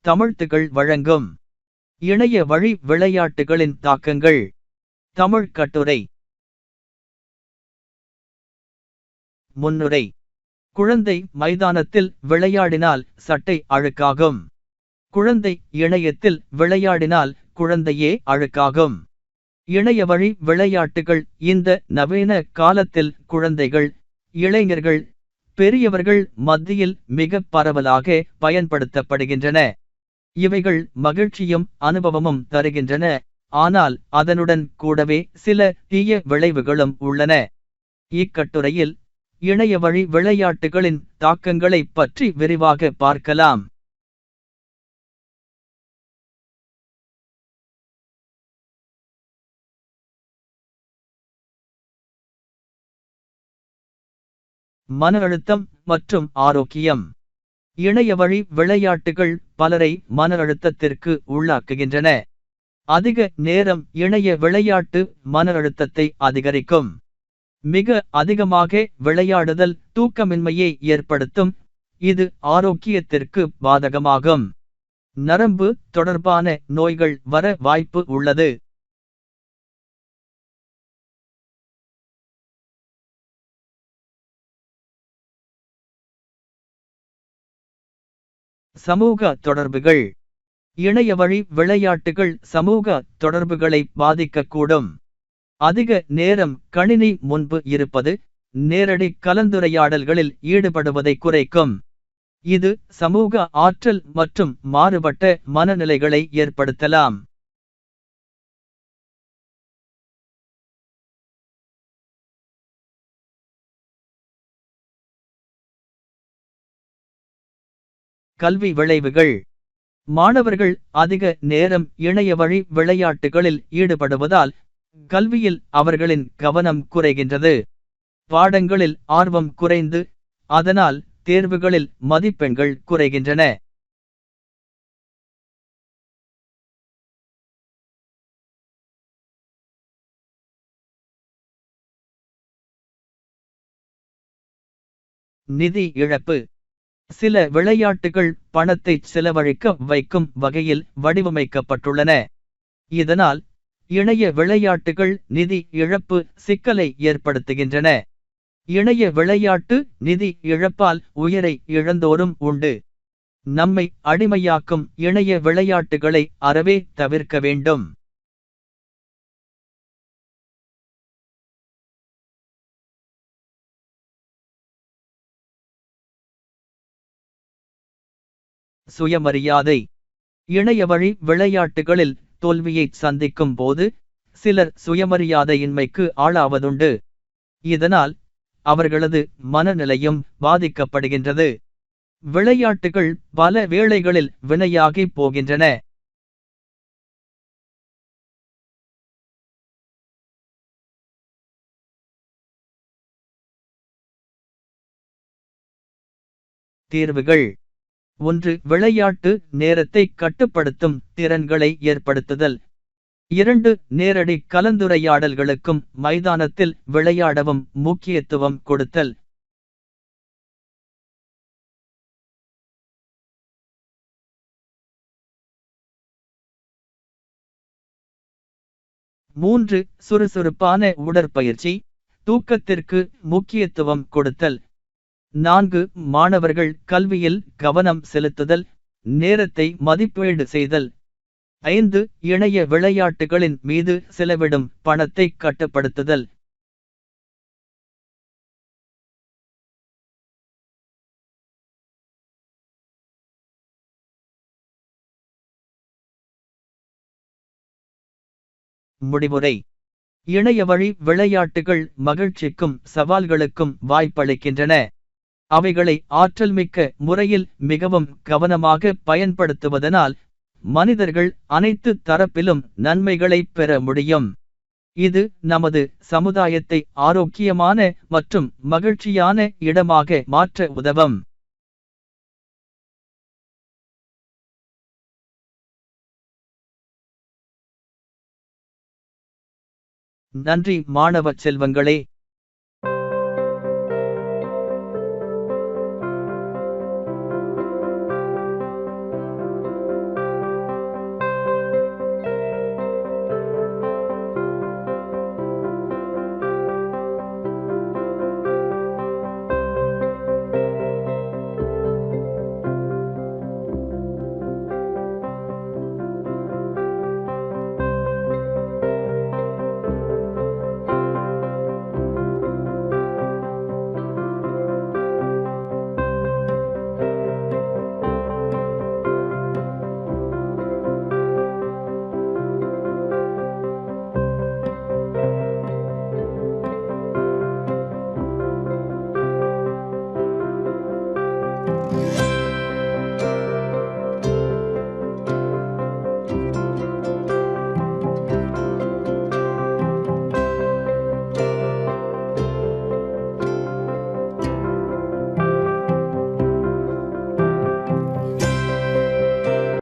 தமிழ்த்துகள் வழங்கும் இணைய வழி விளையாட்டுகளின் தாக்கங்கள். தமிழ் கட்டுரை. முன்னுரை. குழந்தை மைதானத்தில் விளையாடினால் சட்டை அழுக்காகும். குழந்தை இணையத்தில் விளையாடினால் குழந்தையே அழுக்காகும். இணையவழி விளையாட்டுகள் இந்த நவீன காலத்தில் குழந்தைகள், இளைஞர்கள், பெரியவர்கள் மத்தியில் மிக பரவலாக பயன்படுத்தப்படுகின்றன. இவைகள் மகிழ்ச்சியும் அனுபவமும் தருகின்றன, ஆனால் அதனுடன் கூடவே சில தீய விளைவுகளும் உள்ளன. இக்கட்டுரையில் இணையவழி விளையாட்டுகளின் தாக்கங்களை பற்றி விரிவாக பார்க்கலாம். மன அழுத்தம் மற்றும் ஆரோக்கியம். இணையவழி விளையாட்டுகள் பலரை மன அழுத்தத்திற்கு உள்ளாக்குகின்றன. அதிக நேரம் இணைய விளையாட்டு மன அழுத்தத்தை அதிகரிக்கும். மிக அதிகமாக விளையாடுதல் தூக்கமின்மையை ஏற்படுத்தும். இது ஆரோக்கியத்திற்கு பாதகமாகும். நரம்பு தொடர்பான நோய்கள் வர வாய்ப்பு உள்ளது. சமூக தொடர்புகள். இணையவழி விளையாட்டுகள் சமூக தொடர்புகளை பாதிக்கக்கூடும். அதிக நேரம் கணினி முன்பு இருப்பது நேரடி கலந்துரையாடல்களில் ஈடுபடுவதை குறைக்கும். இது சமூக ஆற்றல் மற்றும் மாறுபட்ட மனநிலைகளை ஏற்படுத்தலாம். கல்வி விளைவுகள். மாணவர்கள் அதிக நேரம் இணையவழி விளையாட்டுகளில் ஈடுபடுவதால் கல்வியில் அவர்களின் கவனம் குறைகின்றது. பாடங்களில் ஆர்வம் குறைந்து அதனால் தேர்வுகளில் மதிப்பெண்கள் குறைகின்றன. நிதி இழப்பு. சில விளையாட்டுகள் பணத்தை செலவழிக்க வைக்கும் வகையில் வடிவமைக்கப்பட்டுள்ளன. இதனால் இணைய விளையாட்டுகள் நிதி இழப்பு சிக்கலை ஏற்படுத்துகின்றன. இணைய விளையாட்டு நிதி இழப்பால் உயிரை இழந்தோரும் உண்டு. நம்மை அடிமையாக்கும் இணைய விளையாட்டுகளை அறவே தவிர்க்க வேண்டும். சுயமரியாதை. இணையவழி விளையாட்டுகளில் தோல்வியை சந்திக்கும் போது சிலர் சுயமரியாதையின்மைக்கு ஆளாவதுண்டு. இதனால் அவர்களது மனநிலையும் பாதிக்கப்படுகின்றது. விளையாட்டுகள் பல வேளைகளில் வினையாகி போகின்றன. தீர்வுகள். 1. விளையாட்டு நேரத்தை கட்டுப்படுத்தும் திறன்களை ஏற்படுத்துதல். 2. நேரடி கலந்துரையாடல்களுக்கும் மைதானத்தில் விளையாடவும் முக்கியத்துவம் கொடுத்தல். 3. சுறுசுறுப்பான உடற்பயிற்சி, தூக்கத்திற்கு முக்கியத்துவம் கொடுத்தல். 4. மாணவர்கள் கல்வியில் கவனம் செலுத்துதல், நேரத்தை மதிப்பீடு செய்தல். 5. இணைய விளையாட்டுகளின் மீது செலவிடும் பணத்தை கட்டுப்படுத்துதல். முடிவுரை. இணையவழி விளையாட்டுகள் மகிழ்ச்சிக்கும் சவால்களுக்கும் வாய்ப்பளிக்கின்றன. அவைகளை ஆற்றல்மிக்க முறையில் மிகவும் கவனமாக பயன்படுத்துவதனால் மனிதர்கள் அனைத்து தரப்பிலும் நன்மைகளை பெற முடியும். இது நமது சமுதாயத்தை ஆரோக்கியமான மற்றும் மகிழ்ச்சியான இடமாக மாற்ற உதவும். நன்றி மாணவ செல்வங்களே.